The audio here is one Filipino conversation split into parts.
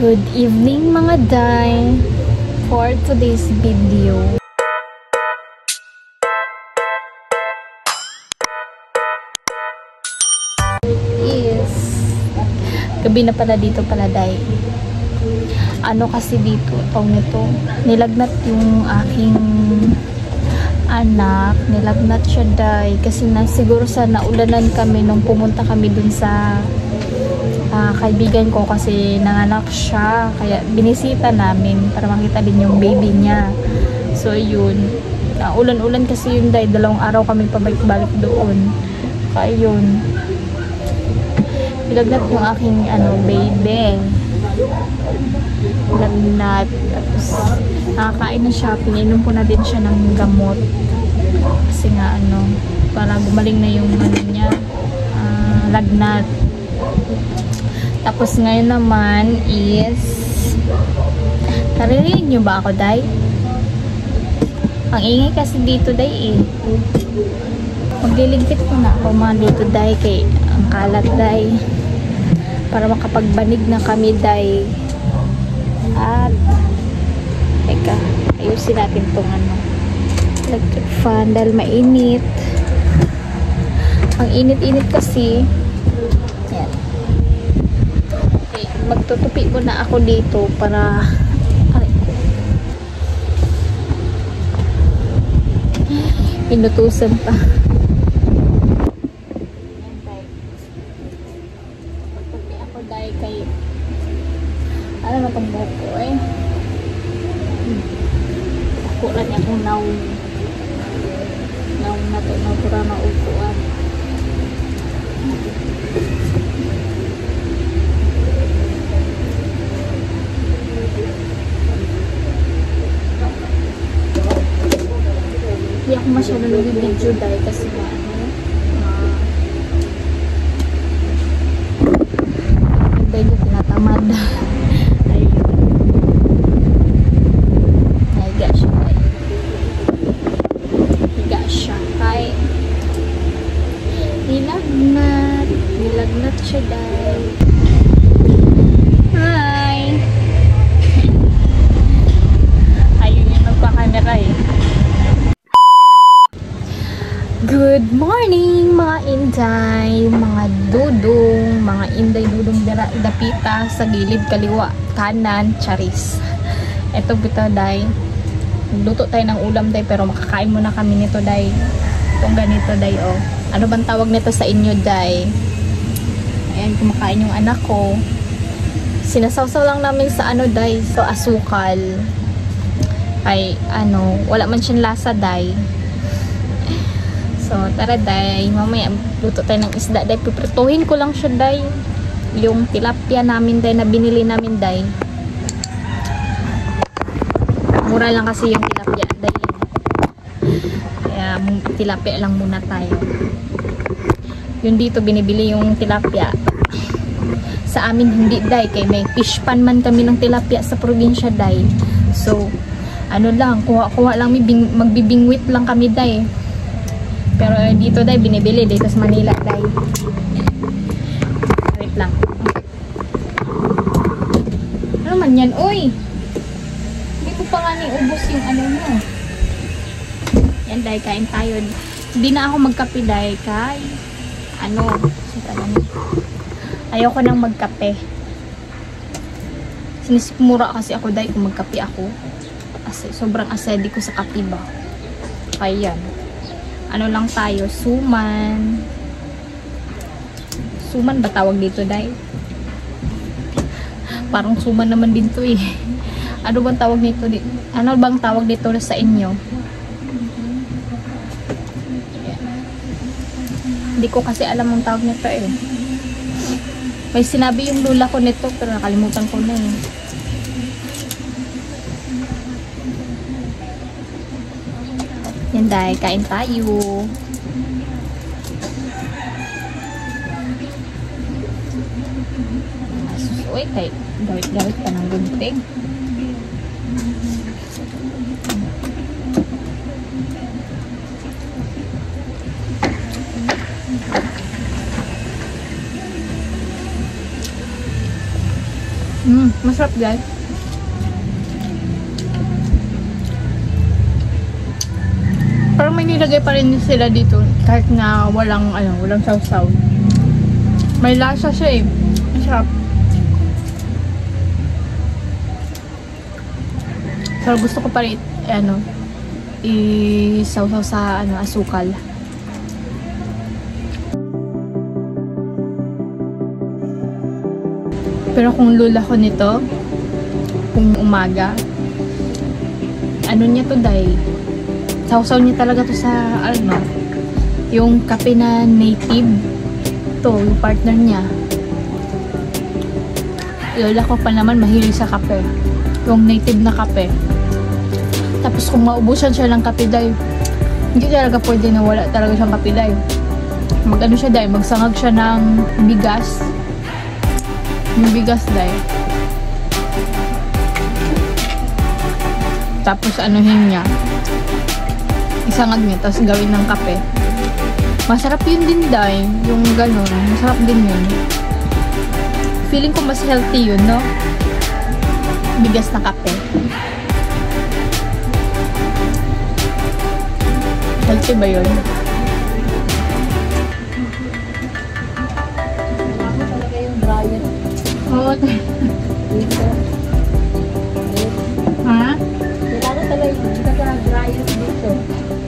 Good evening mga day. For today's video is gabi na pala dito pala day. Ano kasi dito tawag nito, nilagnat yung aking anak, nilagnat siya day kasi siguro sa naulanan kami nung pumunta kami dun sa kaibigan ko kasi nanganak siya, kaya binisita namin para makita din yung baby niya. So yun, ulan-ulan kasi yun day, 2 araw kami pabalik-balik doon. Kaya yun, nilagnat yung aking baby, nilagnat. Tapos nakakain na siya, pininom ko na din siya ng gamot kasi nga para gumaling na yung niya, lagnat. Tapos ngayon naman is, naririnig nyo ba ako day? Ang ingay kasi dito day magliligpit ko na ako mga dito day kay ang kalat day para makapagbanig na kami day. At teka, ayusin natin tong electric fan dahil mainit. Ang init-init kasi. Yan. Okay, magtutupi ko na ako dito para pinutusan pa. Magtupi ako dahil kay ano na itong buko ako lang niya kung naong na ito na pura na upuan. Hindi ako masyado nag-video dahil kasi dahil yung tinatamad. Nilagnat siya dahil. Hi! Ayun yung nagpa-camera Good morning mga inday, mga dudong, mga inday dudong dapita sa gilid kaliwa, kanan, charis. Eto bito day. Luto tayo ng ulam day pero makakain muna kami nito day. Itong ganito day Ano bang tawag nito sa inyo day? Ayan, kumakain yung anak ko. Sinasawsaw lang namin sa day, so asukal. Ay, wala man siyang lasa day. So, tara day, mamaya luto tayo ng isda day. Piprituhin ko lang siya day. Yung tilapia namin day, na binili namin day. Mura lang kasi yung tilapia day. Kaya, tilapia lang muna tayo. Yun dito binibili yung tilapia. Sa amin hindi day, kay may fish pan man kami ng tilapia sa probinsya day. So lang, kuha lang, magbibingwit lang kami day. Pero dito day binibili dito sa Manila day. Wait lang. Ano man yan, oy? Hindi ko pa nga ni ubos yung mo. Yan day, kain tayo. Hindi na ako magkape day, kay ayoko nang magkape. Sinisikmura kasi ako dahil kung magkape ako. Kasi sobrang asedi ko sa kape ba. Kaya yan. Lang tayo, suman. Suman ba tawag dito dahil? Parang suman naman din to Ano bang tawag nito? Ano bang tawag dito sa inyo? Hindi ko kasi alam ang tawag nito May sinabi yung lula ko nito pero nakalimutan ko na Yan dahil, kain tayo. Uy, kay gawit-gawit pa ng gunting. Masarap guys. Parang may nilagay pa rin sila dito kahit na walang sausaw. May lasa siya eh. Masarap. So gusto ko pa rin i-sausaw sa asukal. Pero kung lula ko nito, kung umaga, niya to day. Sausaw niya talaga to sa yung kape na native. To, yung partner niya. Lola ko pa naman mahilig sa kape. Yung native na kape. Tapos kung maubusan siya ng kape day, hindi talaga pwede na wala talaga siyang kape day. Siya day, magsangag siya ng bigas. Yung bigas day. Tapos niya. Isangag niya, tapos gawin ng kape. Masarap yun din day. Yung ganun. Masarap din yun. Feeling ko mas healthy yun, no? Bigas na kape. Healthy ba yun? Ako talaga yung dryer. Oo. Dito. Ha? Kailangan talaga yung dryer dito.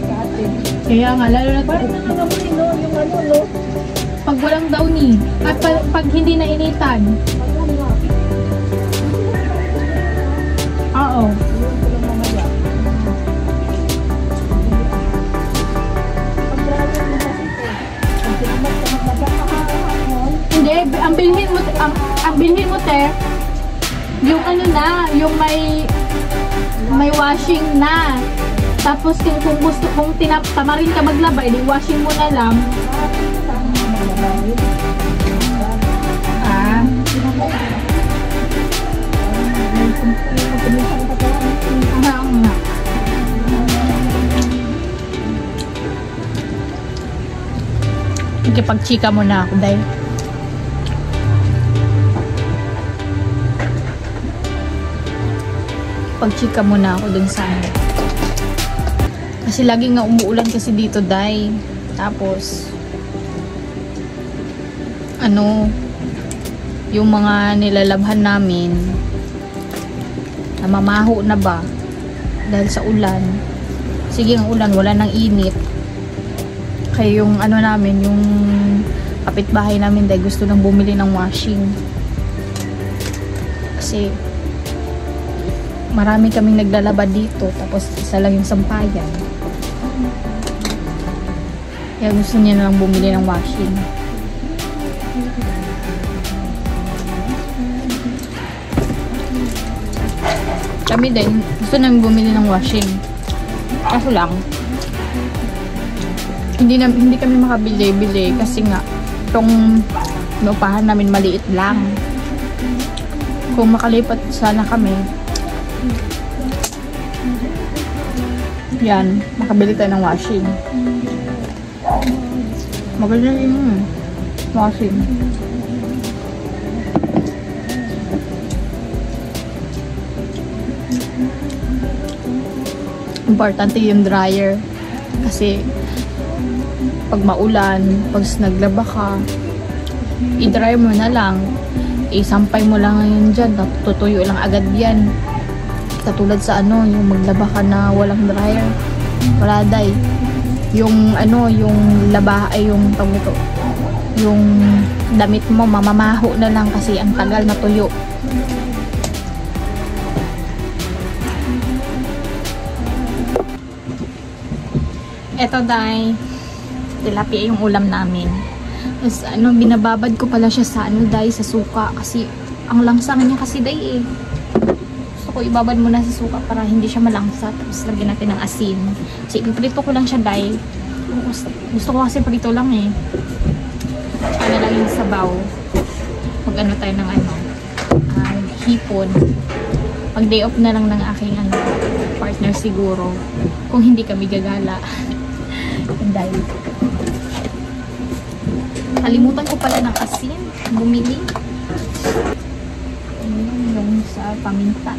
Sa atin. Kaya nga, lalo na Parang nangangamoy, no? Yung no? pag walang downy. At pag hindi na initan. Wala nga. Oo. Yun ko lang mamaya. Pag dryer mo kasi ito. Pag sinamat ka magbabaka Hindi, ang bilhin mo te, yung yung may washing na. Tapos kung gusto kung tamarin ka maglaba, edi washing mo na lang. Ah. Nga. Ikipag-chika mo na ako dahil pag-chika mo na ako dun sa kasi lagi nga umuulan kasi dito day. Tapos yung mga nilalabhan namin namamaho na ba dahil sa ulan. Sige ang ulan, wala nang init. Kaya yung namin, yung kapitbahay namin dahil gusto nang bumili ng washing. Kasi marami kaming naglalaba dito, tapos isa lang yung sampayan. Kaya gusto niya na lang bumili ng washing. Kami din, gusto namin bumili ng washing. Kaso lang, hindi kami makabili-bili kasi nga itong inupahan namin maliit lang. Kung makalipat sana kami, yan, makabili tayo ng washing. Maganda yung washing. Importante yung dryer kasi pag maulan, pag naglaba ka, i-dry mo na lang, isampay mo lang yun dyan, tutuyo lang agad yan. Katulad sa yung maglaba ka na walang dryer, wala day. Yung yung laba ay yung yung damit mo mamamaho na lang kasi ang tagal na tuyo. Eto day, tilapia yung ulam namin. Tapos binababad ko pala siya sa day, sa suka kasi ang langsang niya kasi day eh. Gusto ko ibabad muna sa suka para hindi siya malangsa. Tapos lagyan natin ng asin. Kasi ipiprito ko lang siya day. Gusto ko kasi prito lang eh. Tsaka lang yung sabaw. Pag tayo ng hipon. Pag day off na lang ng aking partner siguro. Kung hindi kami gagala. Dahil kalimutan ko pala ng asin. Bumili. sa paminta.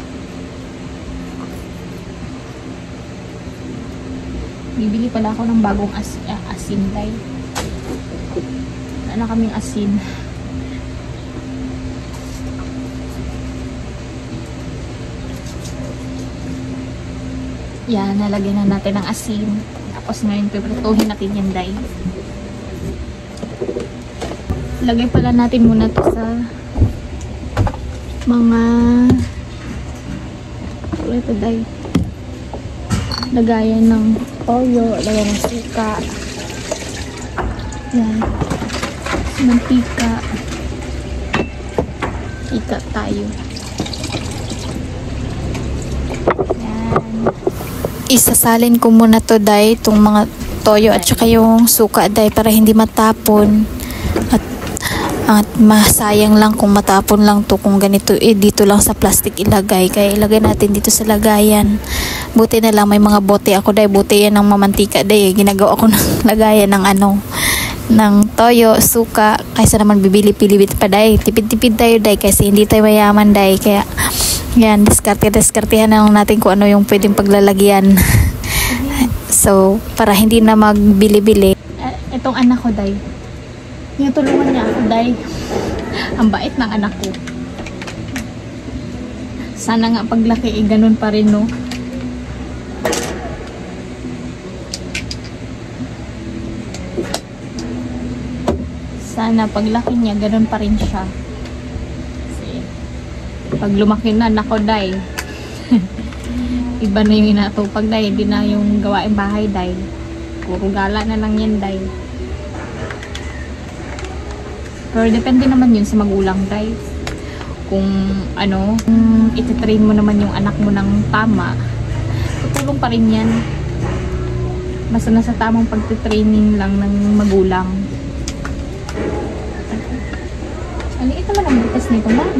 Bibili pala ako ng bagong asin day. Wala na kaming asin. Yan, nalagyan na natin ng asin. Tapos ngayon, piprituhin natin yan, day. Lagay pala natin muna to sa mga ito, day. Lagayan ng toyo, lagayan ng suka. Yan. Mantika. Ika tayo. Isasalin ko muna to day, itong mga toyo at saka yung suka day para hindi matapon at masayang lang kung matapon lang to kung ganito dito lang sa plastic ilagay, kaya ilagay natin dito sa lagayan. Buti na lang may mga bote ako day, buti yan ng mamantika day, ginagawa ko ng lagayan ng ng toyo, suka, kaysa naman bibili-pili pa day, tipid-tipid tayo day kasi hindi tayo mayaman day, kaya yan, diskartehan na lang natin kung ano yung pwedeng paglalagyan. So, para hindi na magbili-bili. Itong anak ko, day. Yung tulungan niya ako, day. Ang bait ng anak ko. Sana nga paglaki, ganun pa rin, no? Sana paglaki niya, ganun pa rin siya. Pag lumaki na, nako day. Iba na yung inatupag day, hindi na yung gawain bahay day. Puro gala na lang yan day. Pero depende naman yun sa magulang day. Kung ititrain mo naman yung anak mo ng tama, tutulong pa rin yan. Basta nasa tamang pagtitraining lang ng magulang. Ito naman ang butas nito man.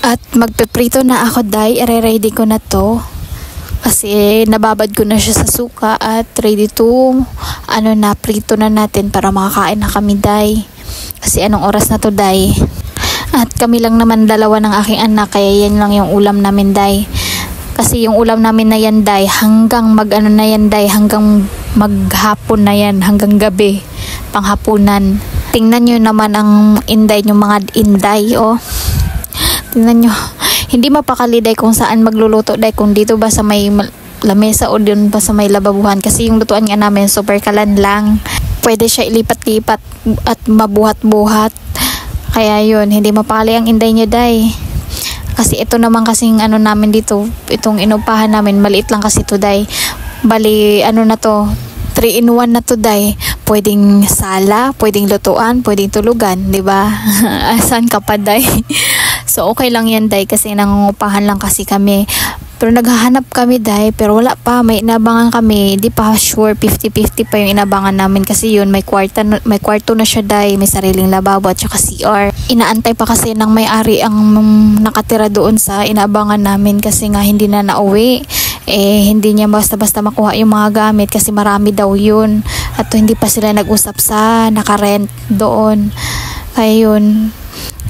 At magpiprito na ako day, i-ready ko na to. Kasi nababad ko na siya sa suka at ready to prito na natin para makakain na kami day. Kasi anong oras na to day? At kami lang naman dalawa ng aking anak, kaya yan lang yung ulam namin day. Kasi yung ulam namin na yan day, hanggang hanggang maghapon na yan, hanggang gabi, panghapunan. Tingnan nyo naman ang inday nyo, mga inday, oh. Tingnan nyo, hindi mapakali day kung saan magluluto day, kung dito ba sa may lamesa o dun pa sa may lababuhan. Kasi yung lutuan nga namin, super kalan lang. Pwede siya ilipat-lipat at mabuhat-buhat. Kaya yun, hindi mapakali ang inday niya day. Kasi ito naman kasing namin dito, itong inupahan namin, maliit lang kasi ito day. Bali, na to, 3-in-1 na to day. Pwedeng sala, pwedeng lutuan, pwedeng tulugan, di ba? Asan ka pa day? So okay lang yan day kasi nangungupahan lang kasi kami. Pero naghahanap kami day, pero wala pa, may inabangan kami, di pa sure, 50-50 pa yung inabangan namin kasi yun, may kwarto na siya day, may sariling lababo at saka CR. Inaantay pa kasi ng may-ari ang nakatira doon sa inabangan namin kasi nga hindi na nauwi. Hindi niya basta-basta makuha yung mga gamit kasi marami daw yun. At hindi pa sila nag-usap sa nakarent doon. Kaya yun,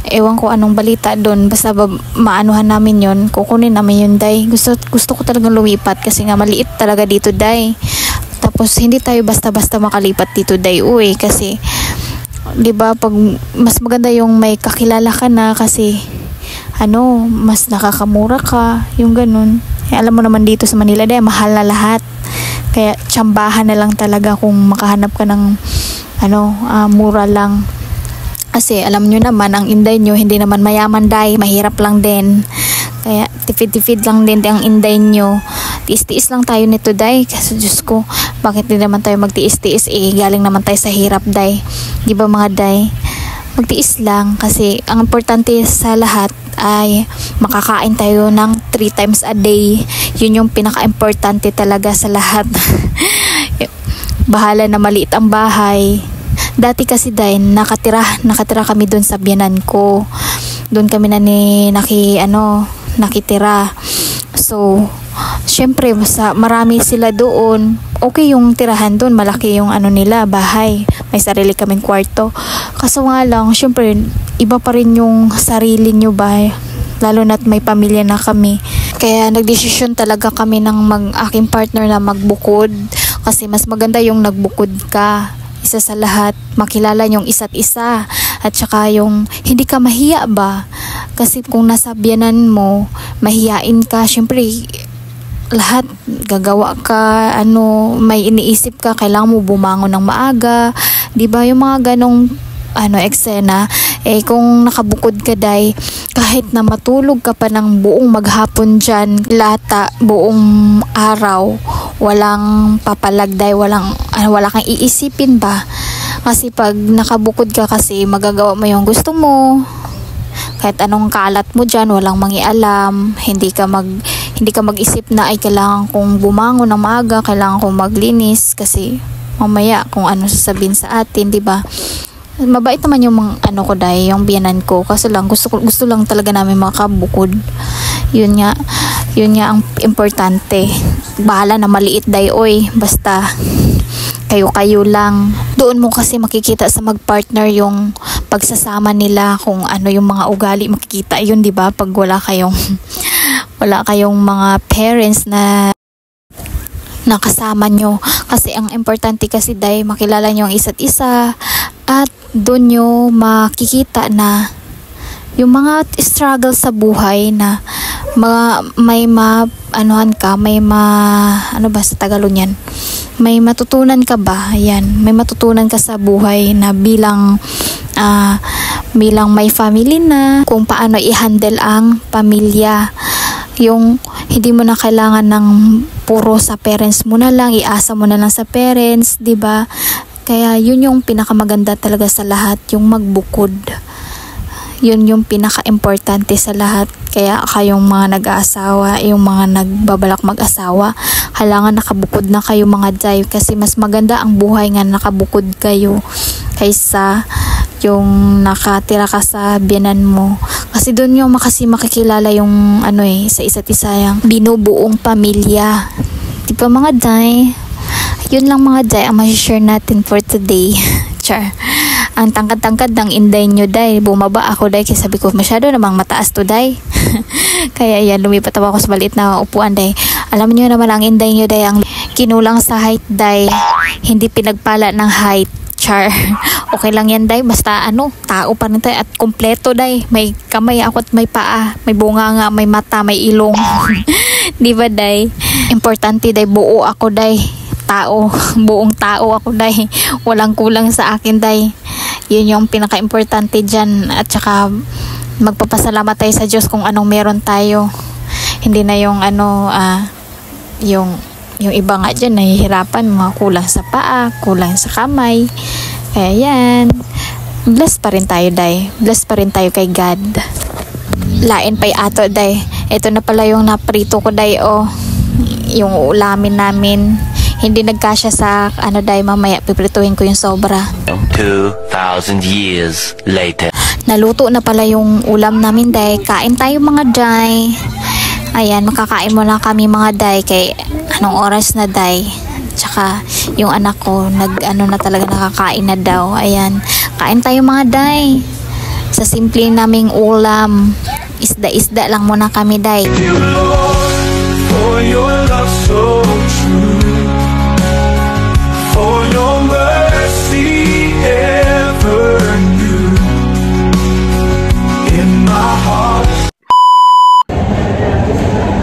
ewan ko anong balita doon, basta maanuhan namin yun, kukunin namin yun day. Gusto ko talagang lumipat kasi nga maliit talaga dito day. Tapos hindi tayo basta-basta makalipat dito day, uwi, kasi 'di ba pag mas maganda yung may kakilala ka na kasi mas nakakamura ka, yung ganun. Alam mo naman dito sa Manila day, mahal na lahat. Kaya tsambahan na lang talaga kung makahanap ka ng mura lang. Kasi alam nyo naman, ang inday nyo hindi naman mayaman day, mahirap lang din. Kaya tipid-tipid lang din ang inday nyo. Tiis-tiis lang tayo nito day. Kasi Diyos ko, bakit din naman tayo magtiis-tiis? Galing naman tayo sa hirap day. Di ba mga day? Magtiis lang kasi ang importante sa lahat ay makakain tayo ng 3 times a day. Yun yung pinaka-importante talaga sa lahat. Bahala na maliit ang bahay. Dati kasi nakatira kami doon sa biyanan ko. doon kami nakitira. So syempre marami sila doon. Okay yung tirahan doon, malaki yung nila, bahay. May sarili kaming kwarto. Kaso nga lang, syempre iba pa rin yung sarili nyo ba, lalo na't may pamilya na kami. Kaya nagdesisyon talaga kami ng aking partner na magbukod. Kasi mas maganda yung nagbukod ka. Isa sa lahat, makilala yung isa't isa. At saka yung hindi ka mahiya ba? Kasi kung nasa biyanan mo, mahiyain ka, syempre lahat gagawa ka, may iniisip ka, kailangan mo bumangon ng maaga, 'di ba? Yung mga ganong eksena, kung nakabukod ka day, kahit na matulog ka pa ng buong maghapon dyan, lata, buong araw, walang papalagday, wala kang iisipin ba? Kasi pag nakabukod ka kasi, magagawa mo yung gusto mo, kahit anong kalat mo dyan, walang mangialam, hindi ka mag-isip na ay kailangan kong bumangon ng maaga, kailangan kong maglinis kasi mamaya kung ano sasabihin sa atin, 'di ba? Mabait naman yung ko dai, yung biyanan ko, kasi lang gusto lang talaga namin makabukod. Yun nga ang importante. Bahala na maliit dai oy, basta kayo lang. Doon mo kasi makikita sa magpartner yung pagsasama nila, kung ano yung mga ugali, makikita yun, 'di ba? Pag wala kayong mga parents na nakasama nyo. Kasi ang importante kasi dahil makilala nyo ang isa't isa, at doon nyo makikita na yung mga struggle sa buhay na may sa Tagalog yan, may matutunan ka ba? Ayan, may matutunan ka sa buhay na bilang may family na, kung paano i-handle ang pamilya. Yung hindi mo na kailangan ng puro sa parents mo na lang, iasa mo na lang sa parents, 'di ba? Kaya yun yung pinakamaganda talaga sa lahat, yung magbukod. Yun yung pinaka-importante sa lahat. Kaya kayong mga nag-aasawa, yung mga nagbabalak mag-asawa, halangan nakabukod na kayo mga day, kasi mas maganda ang buhay nga nakabukod kayo kaysa yung nakatira ka sa biyanan mo. Kasi doon yung makikilala yung sa isa't isa, yung binubuong pamilya. Di ba mga day? Yun lang mga day ang ma-share natin for today. Char. Ang tangkad-tangkad ng inday nyo day. Bumaba ako day kasi sabi ko masyado namang mataas to day. Kaya yan, lumipat ako sa maliit na upuan day. Alam niyo naman ang inday nyo day, ang kinulang sa height day, hindi pinagpala ng height. Char. Okay lang yan day, basta tao pa rin tayo at kompleto day. May kamay ako at may paa, may bunganga, may mata, may ilong. Di ba day? Importante day, buo ako day. Buong tao ako day. Walang kulang sa akin day. Yun yung pinaka-importante dyan. At saka magpapasalamat tayo sa Diyos kung anong meron tayo. Hindi na yung yung iba nga dyan nahihirapan, mga kulang sa paa, kulang sa kamay. Kaya yan, bless pa rin tayo day. Bless pa rin tayo kay God. Lain pa'y ato day. Ito na pala yung naprito ko day, yung ulamin namin. Hindi nagkasya sa day, mamaya piprituhin ko yung sobra. 2,000 years later. Naluto na pala yung ulam namin day. Kain tayo mga day. Ayan, makakain mo na kami mga day. Kay anong oras na day? Tsaka yung anak ko na talaga nakakain na daw. Ayan, kain tayo mga day. Sa simple naming ulam, isda lang muna kami day. For your love so true, for your mercy ever new in my heart.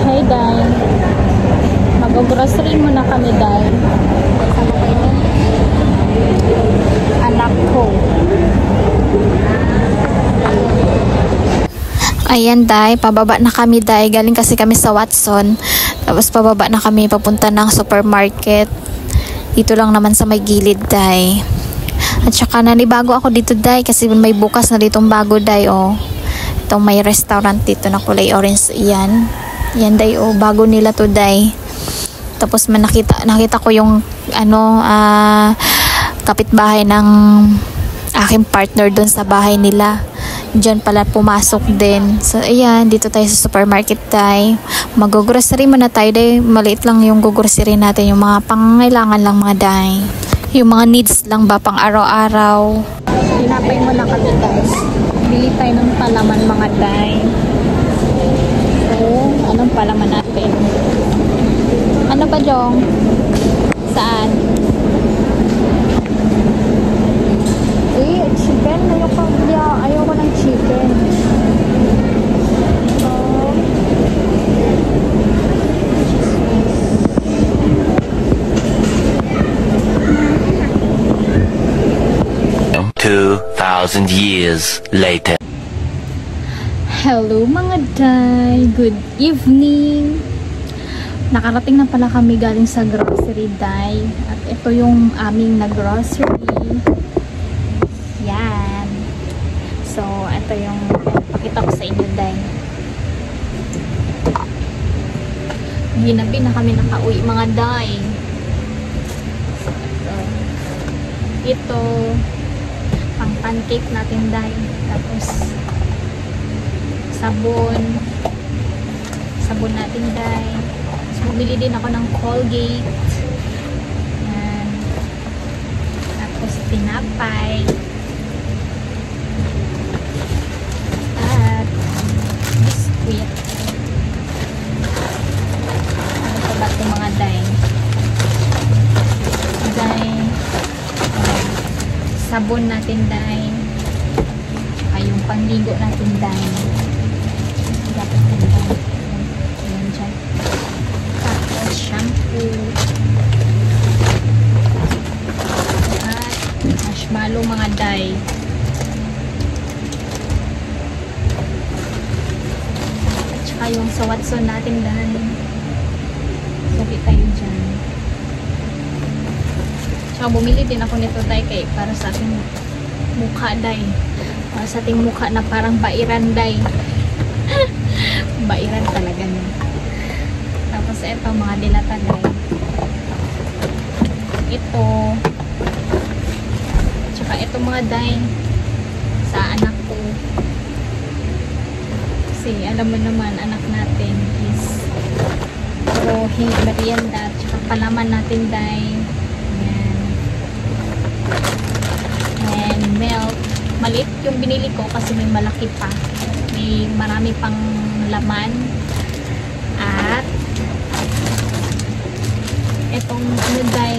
Hey, Day. Mag-grocery muna kami, Day. Kasama ko yung anak ko. Ayan day, pababa na kami day. Galing kasi kami sa Watson. Tapos pababa na kami papunta ng supermarket. Dito lang naman sa may gilid day. At saka nanibago ako dito day kasi may bukas na ditong bago day Itong may restaurant dito na kulay orange. Yan day bago nila to day. Tapos nakita ko yung kapitbahay ng aking partner doon sa bahay nila. Diyan pala pumasok din. So, ayan, dito tayo sa supermarket tayo. Mag-grocery muna tayo day. Maliit lang yung grocery natin. Yung mga pangangailangan lang mga day. Yung mga needs lang ba pang araw-araw. Tinapay mo na kami guys. Bili tayo ng palaman mga day. So, anong palaman natin? Ano ba Jong? Saan? Chicken? Ayoko ng chicken. So, 2,000 years later. Hello mga day! Good evening! Nakarating na pala kami galing sa grocery day. At ito yung aming na-grocery. Yan. So, ito yung pakita ko sa inyo day. Ginabi na kami nakauwi mga day. So, ito pang pancake natin day. Tapos sabon natin day. So, bumili din ako ng Colgate. Yan. Tapos tinapay. At biskuit. Ano pa ba itong mga day? Sabon natin day. Saka yung pangligo natin day. Dapat natin. Ayan dyan. Tapos shampoo. At marshmallow mga day. At saka yung sa Watson natin day. Sabi tayo dyan. Tsaka bumili din ako nito day kay para sa ating mukha day. Para sa ating mukha na parang bairan day. Bairan talaga niya. Tapos ito mga dilata day. Ito. Tsaka ito mga day sa anak ko. Kasi alam mo naman anak natin is puro merienda. Tsaka palaman natin day. And milk. Maliit yung binili ko kasi may malaki pa. May marami pang laman. At itong ano day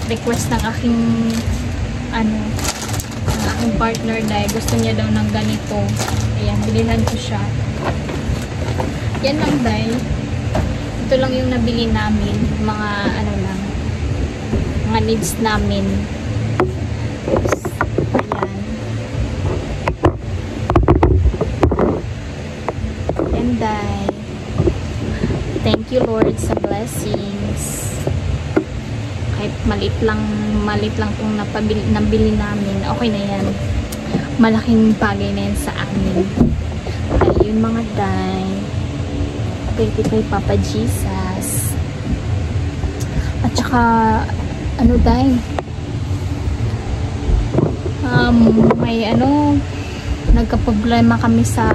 request ng aking partner day. Gusto niya daw ng ganito. Ayan, bilihan ko siya. Yan lang day. Ito lang yung nabili namin. Mga mga needs namin. Ayan. And thank you Lord sa blessings. Kahit maliit lang itong nabili namin. Okay na yan. Malaking bagay na yan sa amin. Ayun mga day. Thank you kay Papa Jesus. At saka day may nagka-problema kami sa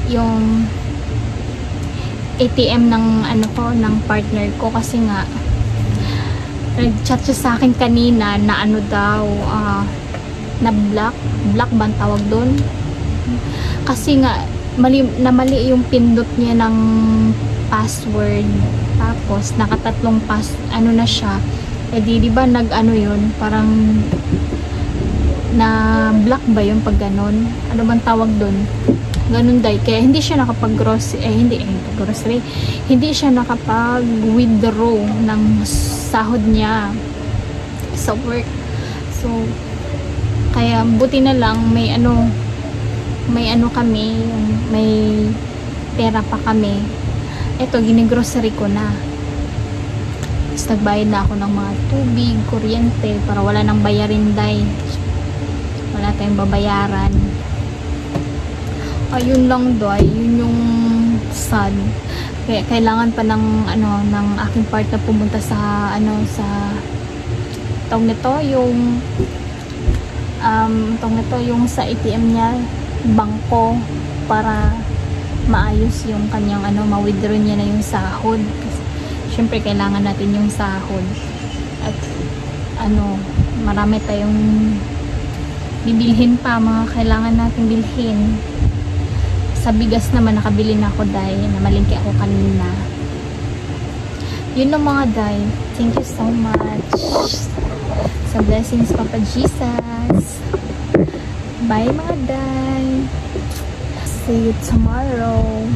yung ATM ng ng partner ko kasi nga nag-chat siya sa akin kanina na daw na block ba ang tawag doon kasi nga mali yung pindot niya ng password. Tapos nakatatlong na siya. Di ba yun, parang na block ba yun pag ganon? Ano bang tawag doon? Ganun day. Kaya hindi siya hindi siya nakapag-withdraw ng sahod niya sa work. So kaya buti na lang may kami, may pera pa kami. Ito, ginigrocery ko na. Tapos nagbayad na ako ng mga tubig, kuryente, para wala nang bayarin day. Wala tayong babayaran. Ayun lang doy, yun yung sad. Kaya kailangan pa ng ng aking partner pumunta sa tawag nito yung sa ATM niya, bangko, para maayos yung kanyang ma-withdraw niya na yung sahod. Kasi syempre kailangan natin yung sahod. At marami tayong bibilhin pa, mga kailangan nating bilhin. Sa bigas naman nakabili na ako, dahil namalingki ako kanina. Yun lang mga day. Thank you so much sa blessings, Papa Jesus. Bye mga day. See you tomorrow.